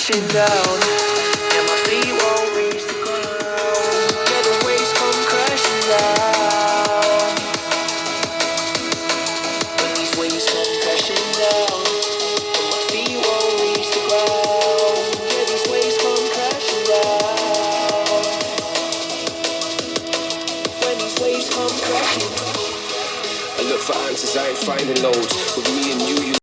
crashing down. Yeah, my feet won't reach the ground. Yeah, the waves come crashing down. When these waves come crashing down, yeah, my feet won't reach the ground. Yeah, these waves come crashing down. When these waves come crashing down. I look for answers, I ain't finding loads. With me and you